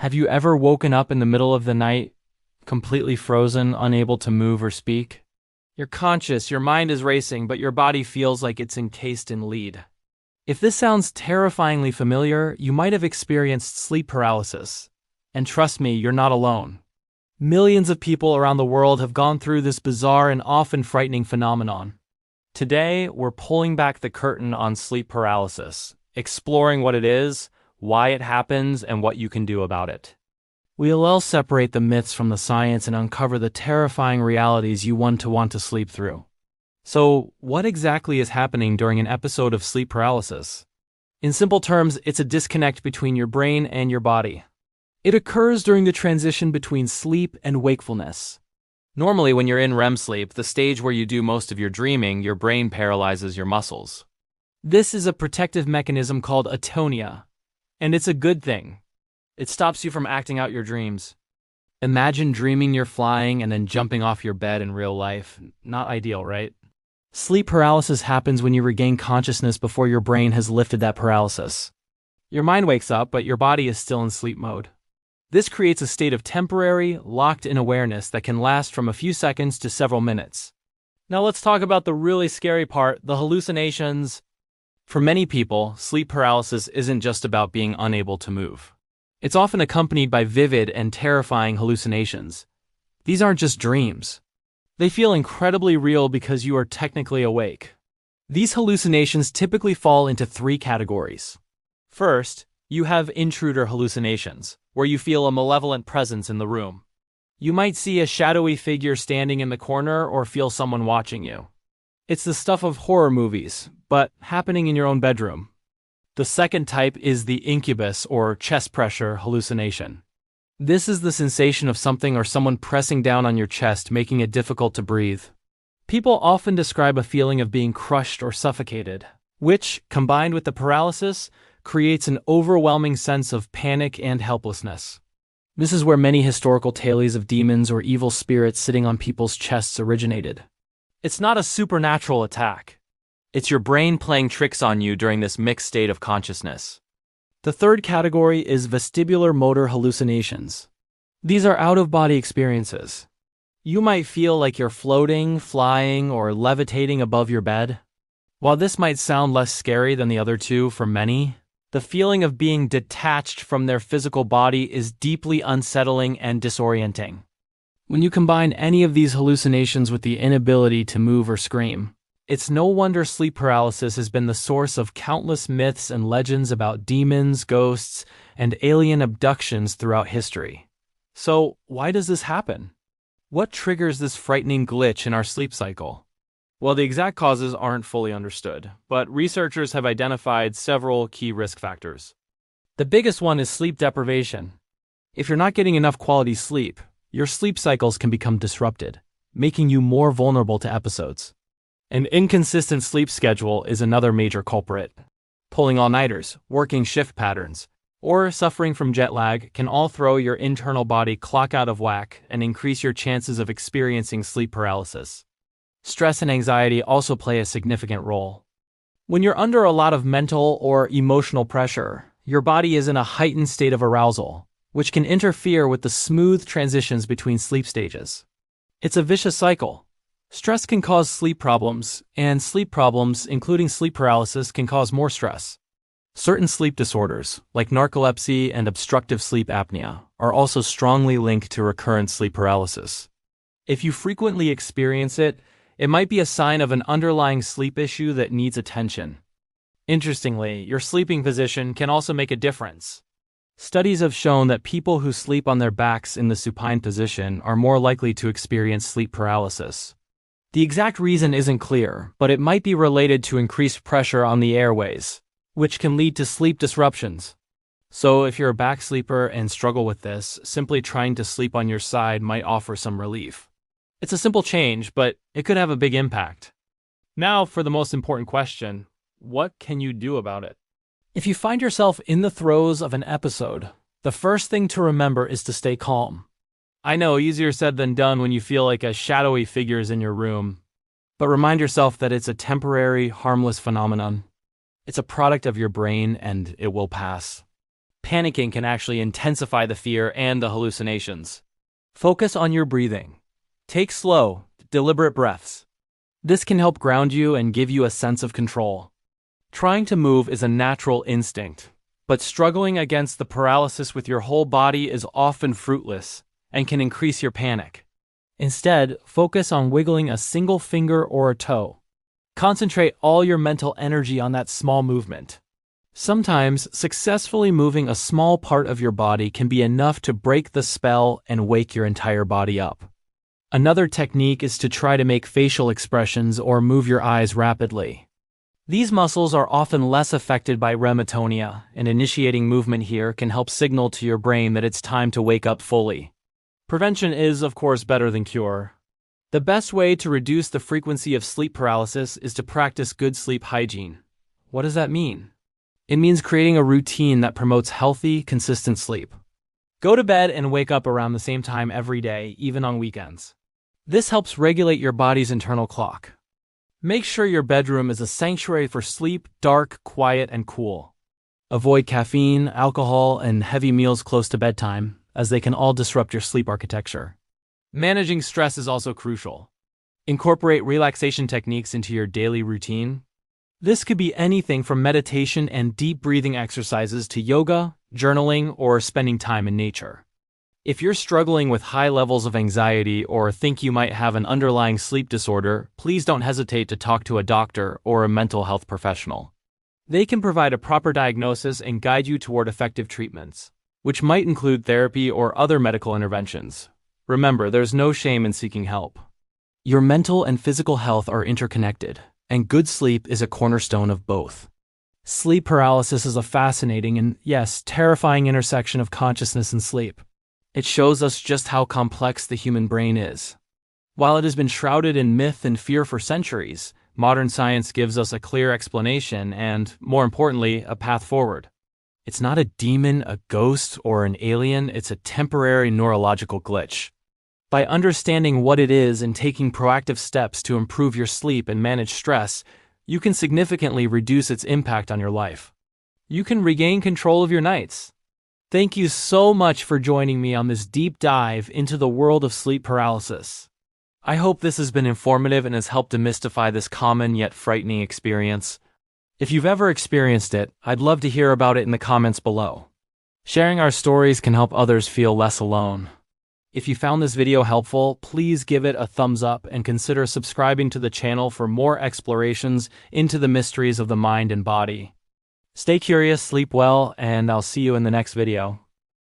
Have you ever woken up in the middle of the night, completely frozen, unable to move or speak? You're conscious, your mind is racing, but your body feels like it's encased in lead. If this sounds terrifyingly familiar, you might have experienced sleep paralysis. And trust me, you're not alone. Millions of people around the world have gone through this bizarre and often frightening phenomenon. Today, we're pulling back the curtain on sleep paralysis, exploring what it is, why it happens, and what you can do about it. We'll separate the myths from the science and uncover the terrifying realities you want to sleep through. So, what exactly is happening during an episode of sleep paralysis? In simple terms, it's a disconnect between your brain and your body. It occurs during the transition between sleep and wakefulness. Normally, when you're in REM sleep, the stage where you do most of your dreaming, your brain paralyzes your muscles. This is a protective mechanism called atonia, and it's a good thing. It stops you from acting out your dreams. Imagine dreaming you're flying and then jumping off your bed in real life. Not ideal, right? Sleep paralysis happens when you regain consciousness before your brain has lifted that paralysis. Your mind wakes up, but your body is still in sleep mode. This creates a state of temporary, locked-in awareness that can last from a few seconds to several minutes. Now let's talk about the really scary part, the hallucinations. For many people, sleep paralysis isn't just about being unable to move. It's often accompanied by vivid and terrifying hallucinations. These aren't just dreams. They feel incredibly real because you are technically awake. These hallucinations typically fall into three categories. First, you have intruder hallucinations, where you feel a malevolent presence in the room. You might see a shadowy figure standing in the corner or feel someone watching you. It's the stuff of horror movies, but happening in your own bedroom. The second type is the incubus or chest pressure hallucination. This is the sensation of something or someone pressing down on your chest, making it difficult to breathe. People often describe a feeling of being crushed or suffocated, which, combined with the paralysis, creates an overwhelming sense of panic and helplessness. This is where many historical tales of demons or evil spirits sitting on people's chests originated. It's not a supernatural attack. It's your brain playing tricks on you during this mixed state of consciousness. The third category is vestibular motor hallucinations. These are out-of-body experiences. You might feel like you're floating, flying, or levitating above your bed. While this might sound less scary than the other two for many, the feeling of being detached from their physical body is deeply unsettling and disorienting. When you combine any of these hallucinations with the inability to move or scream, it's no wonder sleep paralysis has been the source of countless myths and legends about demons, ghosts, and alien abductions throughout history. So, why does this happen? What triggers this frightening glitch in our sleep cycle? Well, the exact causes aren't fully understood, but researchers have identified several key risk factors. The biggest one is sleep deprivation. If you're not getting enough quality sleep, your sleep cycles can become disrupted, making you more vulnerable to episodes. An inconsistent sleep schedule is another major culprit. Pulling all-nighters, working shift patterns, or suffering from jet lag can all throw your internal body clock out of whack and increase your chances of experiencing sleep paralysis. Stress and anxiety also play a significant role. When you're under a lot of mental or emotional pressure, your body is in a heightened state of arousal, which can interfere with the smooth transitions between sleep stages. It's a vicious cycle. Stress can cause sleep problems, and sleep problems, including sleep paralysis, can cause more stress. Certain sleep disorders, like narcolepsy and obstructive sleep apnea, are also strongly linked to recurrent sleep paralysis. If you frequently experience it, it might be a sign of an underlying sleep issue that needs attention. Interestingly, your sleeping position can also make a difference. Studies have shown that people who sleep on their backs in the supine position are more likely to experience sleep paralysis. The exact reason isn't clear, but it might be related to increased pressure on the airways, which can lead to sleep disruptions. So if you're a back sleeper and struggle with this, simply trying to sleep on your side might offer some relief. It's a simple change, but it could have a big impact. Now for the most important question, what can you do about it? If you find yourself in the throes of an episode, the first thing to remember is to stay calm. I know, easier said than done when you feel like a shadowy figure is in your room. But remind yourself that it's a temporary, harmless phenomenon. It's a product of your brain and it will pass. Panicking can actually intensify the fear and the hallucinations. Focus on your breathing. Take slow, deliberate breaths. This can help ground you and give you a sense of control. Trying to move is a natural instinct, but struggling against the paralysis with your whole body is often fruitless and can increase your panic. Instead, focus on wiggling a single finger or a toe. Concentrate all your mental energy on that small movement. Sometimes, successfully moving a small part of your body can be enough to break the spell and wake your entire body up. Another technique is to try to make facial expressions or move your eyes rapidly. These muscles are often less affected by rematonia, and initiating movement here can help signal to your brain that it's time to wake up fully. Prevention is, of course, better than cure. The best way to reduce the frequency of sleep paralysis is to practice good sleep hygiene. What does that mean? It means creating a routine that promotes healthy, consistent sleep. Go to bed and wake up around the same time every day, even on weekends. This helps regulate your body's internal clock. Make sure your bedroom is a sanctuary for sleep, dark, quiet, and cool. Avoid caffeine, alcohol, and heavy meals close to bedtime, as they can all disrupt your sleep architecture. Managing stress is also crucial. Incorporate relaxation techniques into your daily routine. This could be anything from meditation and deep breathing exercises to yoga, journaling, or spending time in nature. If you're struggling with high levels of anxiety or think you might have an underlying sleep disorder, please don't hesitate to talk to a doctor or a mental health professional. They can provide a proper diagnosis and guide you toward effective treatments, which might include therapy or other medical interventions. Remember, there's no shame in seeking help. Your mental and physical health are interconnected, and good sleep is a cornerstone of both. Sleep paralysis is a fascinating and, yes, terrifying intersection of consciousness and sleep. It shows us just how complex the human brain is. While it has been shrouded in myth and fear for centuries, modern science gives us a clear explanation and, more importantly, a path forward. It's not a demon, a ghost, or an alien, it's a temporary neurological glitch. By understanding what it is and taking proactive steps to improve your sleep and manage stress, you can significantly reduce its impact on your life. You can regain control of your nights. Thank you so much for joining me on this deep dive into the world of sleep paralysis. I hope this has been informative and has helped demystify this common yet frightening experience. If you've ever experienced it, I'd love to hear about it in the comments below. Sharing our stories can help others feel less alone. If you found this video helpful, please give it a thumbs up and consider subscribing to the channel for more explorations into the mysteries of the mind and body. Stay curious, sleep well, and I'll see you in the next video.